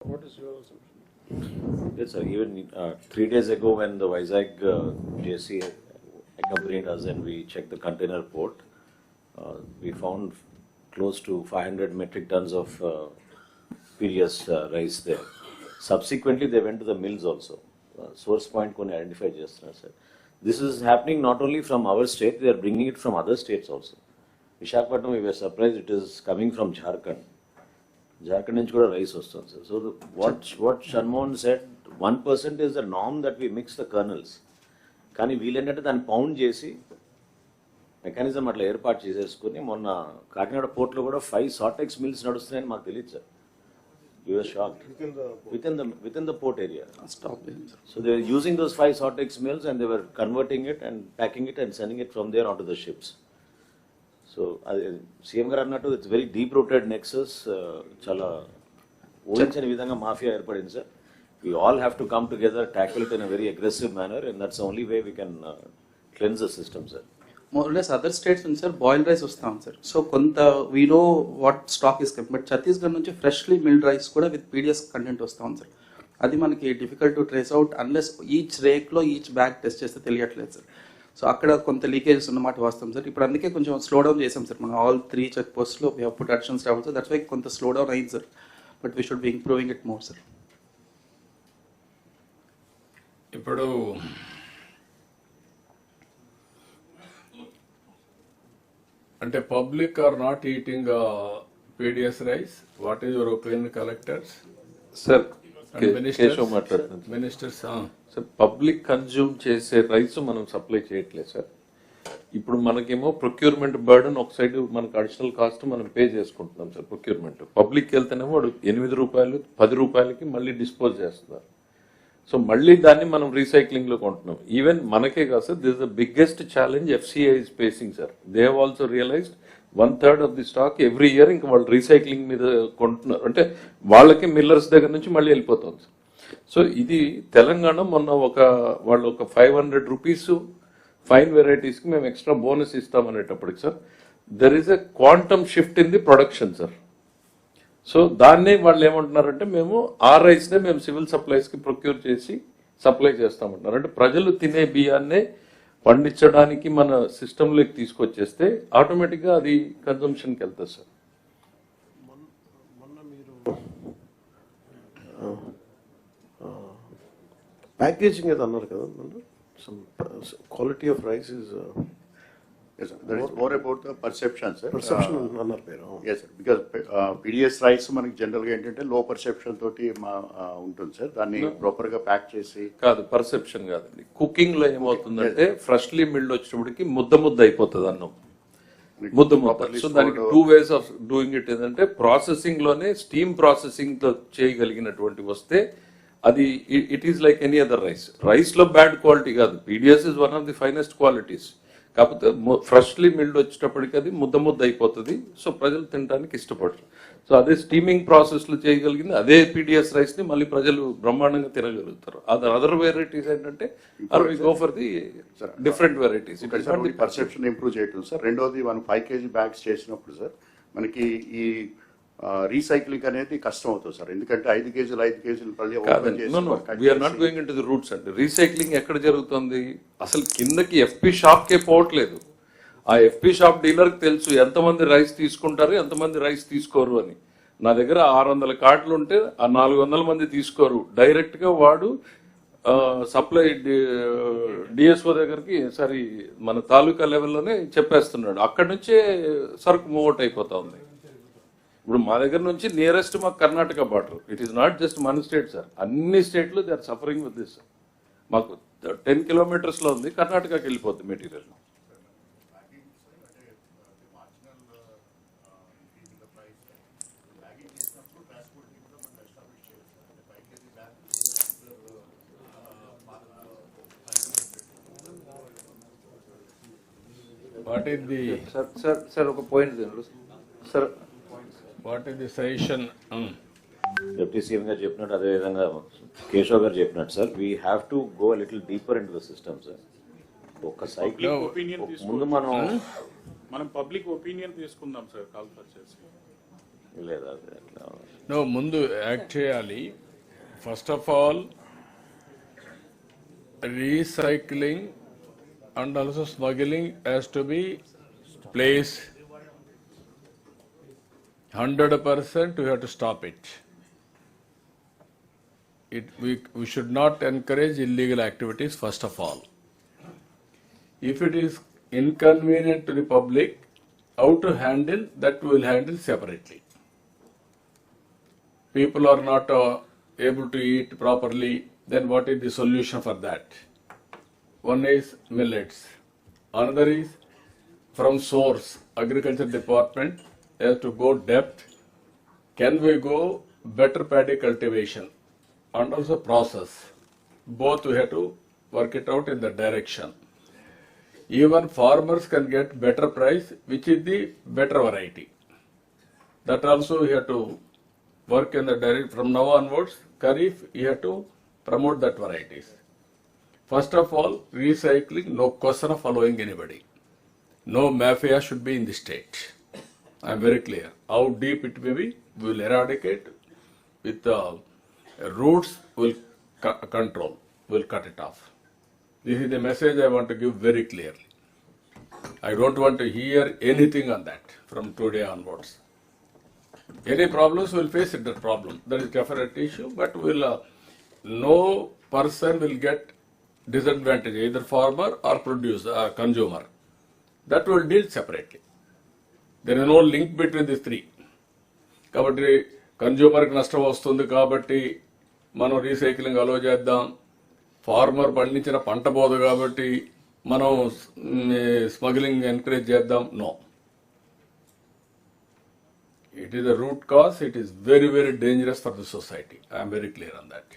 What is your assumption? Yes, sir. Even 3 days ago, when the Vizag JC accompanied us and we checked the container port, we found close to 500 metric tons of PDS rice there. Subsequently, they went to the mills also. Source point koni identify చేస్తున్నారు, sir. This is happening not only from our state; they are bringing it from other states also. Visakhapatnam, we were surprised it is coming from Jharkhand. Jharkhand నుంచి కూడా rice వస్తుంది sir. So what Shanmohan said, 1% is the norm that we mix the kernels. కానీ వీళ్ళేంటంటే దాన్ని pound చేసి mechanism అట్లా ఏర్పాటు చేసేసుకుని మొన్న కాకినాడ పోర్ట్లో కూడా 5 సార్టెక్స్ మిల్స్ నడుస్తున్నాయని మాకు తెలియదు sir. We were shocked. Within the port area. Stop it. So they were using those 5 Sortex mills and they were converting it and packing it and sending it from there onto the ships. So CM garu annattu, it's very deep rooted nexus. Chala ఊహించని విధంగా mafia ఏర్పడింది sir. We all have to come together, tackle it in a very aggressive manner, and that's the only way we can cleanse the system, sir. More or less other states నుంచి sir boil rice వస్తాం sir. So కొంత we know what stock is come, but Chhattisgarh నుంచి freshly milled rice కూడా with PDS content వస్తాం sir. అది మనకి difficult to trace out unless each రేక్లో each bag test చేస్తే తెలియట్లేదు సార్. సో అక్కడ కొంత లీకేజెస్ ఉన్నమాట వాస్తాం సార్. ఇప్పుడు అందుకే కొంచెం స్లో డౌన్ చేసాం సార్. మనం ఆల్ 3 చెక్ పోస్ట్లో we have put actions also. That's why కొంత స్లో డౌన్ అయింది sir. But we should be improving it more sir. ఇప్పుడు అంటే public are not eating PDS rice. What is your opinion, collectors? Sir ministers మాట్లాడుతున్నాను ministers sir. Public consume చేసే rice మనం supply చేయట్లేదు sir. ఇప్పుడు మనకేమో procurement burden ఒక side మనకు అడిషనల్ కాస్ట్ మనం పే చేసుకుంటున్నాం సార్. ప్రొక్యూర్మెంట్ పబ్లిక్ వెళ్తేనేమో వాడు 8 రూపాయలు 10 రూపాయలకి మళ్ళీ డిస్పోజ్ చేస్తున్నారు. సో మళ్ళీ దాన్ని మనం రీసైక్లింగ్ లో కొంటున్నాం. ఈవెన్ మనకే కాదు sir, this the biggest challenge FCI is facing sir. They have also realized 1/3 of the stock every year ఇంకా వాళ్ళు రీసైక్లింగ్ మీద కొంటున్నారు. అంటే వాళ్ళకి మిల్లర్స్ దగ్గర నుంచి మళ్ళీ వెళ్ళిపోతుంది సార్. సో ఇది తెలంగాణ మొన్న వాళ్ళు ఒక 500 రూపీస్ ఫైన్ వెరైటీస్కి మేము ఎక్స్ట్రా బోనస్ ఇస్తామనేటప్పటికి sir, there is a quantum shift in the production sir. So దాన్నే వాళ్ళు ఏమంటున్నారంటే మేము ఆ రైస్నే మేము సివిల్ సప్లైస్కి ప్రొక్యూర్ చేసి సప్లై చేస్తామంటున్నారు. అంటే ప్రజలు తినే బియ్యాన్నే పండించడానికి మన సిస్టంలోకి తీసుకొచ్చేస్తే ఆటోమేటిక్గా అది కన్జంప్షన్కి వెళ్తుంది సార్. ప్యాకేజింగ్ ఏదో అన్నారు కదా, quality of rice is Yes, sir. That is more about the perception, sir. Perception అన్నారు పేరు. Yes, sir. Because PDS rice మనకి జనరల్గా ఏంటంటే లో పర్సెప్షన్ తోటి ఉంటుంది సార్. దాన్ని ప్రాపర్గా ప్యాక్ చేసి కాదు, పర్సెప్షన్ కాదండి. కుకింగ్ లో ఏమవుతుందంటే ఫ్రెష్లీ మిల్డ్ వచ్చేటప్పటికి ముద్ద అయిపోతుంది అన్నం, ముద్ద. సో దానికి 2 ways ఆఫ్ డూయింగ్ ఇట్ ఏంటంటే ప్రాసెసింగ్ లోనే స్టీమ్ ప్రాసెసింగ్ తో చేయగలిగినటువంటి వస్తే అది it is like any other rice. Rice లో బ్యాడ్ క్వాలిటీ కాదు, PDS is one of the finest qualities. కాకపోతే ఫ్రెష్లీ మిల్డ్ వచ్చేటప్పటికి అది ముద్ద అయిపోతుంది. సో ప్రజలు తినడానికి ఇష్టపడరు. సో అదే స్టీమింగ్ ప్రాసెస్ లో చేయగలిగింది అదే PDS రైస్ ని మళ్ళీ ప్రజలు బ్రహ్మాండంగా తినగలుగుతారు. అదర్ వెరైటీస్ ఏంటంటే go for the different varieties. Perception improve చేయటం సార్. రెండోది మనం 5 kg బ్యాగ్స్ చేసినప్పుడు సార్ మనకి ఈ రీసైక్లింగ్ అనేది కష్టం అవుతుంది సార్. ఎందుకంటే 5 kg we are not going into the roots అండి. రీసైక్లింగ్ ఎక్కడ జరుగుతుంది? అసలు కిందకి FP షాప్ కే పోవట్లేదు. ఆ FP షాప్ డీలర్ కి తెలుసు ఎంతమంది రైస్ తీసుకుంటారు, ఎంతమంది రైస్ తీసుకోరు అని. నా దగ్గర 600 కార్డులు ఉంటే ఆ 400 మంది తీసుకోరు. డైరెక్ట్ గా వాడు సప్లై DSO దగ్గరికి సరే మన తాలూకా లెవెల్లోనే చెప్పేస్తున్నాడు. అక్కడి నుంచే సరుకు మూవ్ అయిపోతా ఉంది. ఇప్పుడు మా దగ్గర నుంచి నియరెస్ట్ మాకు Karnataka border. It is not just మన స్టేట్ సార్, అన్ని స్టేట్లు they are suffering with this. మాకు 10 kilometers లో ఉంది, కర్ణాటకకి వెళ్ళిపోద్ది material. What is the sir ఒక point sir, what is the suggestion? Deputy CM గారు చెప్పినట్టు అదేవిధంగా కేశవ్ గారు చెప్పినట్టు sir, we have to go little deeper in to the system sir. ఒక సైకిల్ ముందు మనం పబ్లిక్ ఒపీనియన్ తీసుకుందాం సార్, కాల్ చేసి. లేదా అది అట్లా No, ముందు యాక్ట్ చేయాలి. First of all recycling and also smuggling has to be placed 100%. We have to stop it. We should not encourage illegal activities first of all. If it is inconvenient to the public, how to handle that we will handle separately. People are not able to eat properly, then what is the solution for that? One is millets. Another is from source, agriculture department has to go depth. Can we go better paddy cultivation and also process? Both we have to work it out in the direction. Even farmers can get better price, which is the better variety. That also we have to work in the direct. From now onwards, Kharif, you have to promote that varieties. First of all, recycling, no question of allowing anybody. No mafia should be in the state. I am very clear. How deep it may be, we will eradicate with roots, we will control, we will cut it off. This is the message I want to give very clearly. I don't want to hear anything on that from today onwards. Any problems, we'll face it, that problem. That is definite issue, but no person will get disadvantage, either farmer or producer, consumer. That will deal separately. There is no link between these three. కాబట్టి కన్జ్యూమర్కి నష్టం వస్తుంది కాబట్టి మనం recycling అలో చేద్దాం. Farmer పండించిన పంట పోదు కాబట్టి మనం స్మగ్లింగ్ ఎంకరేజ్ చేద్దాం. No. It is a root cause. It is very, very dangerous for the society. I am very clear on that.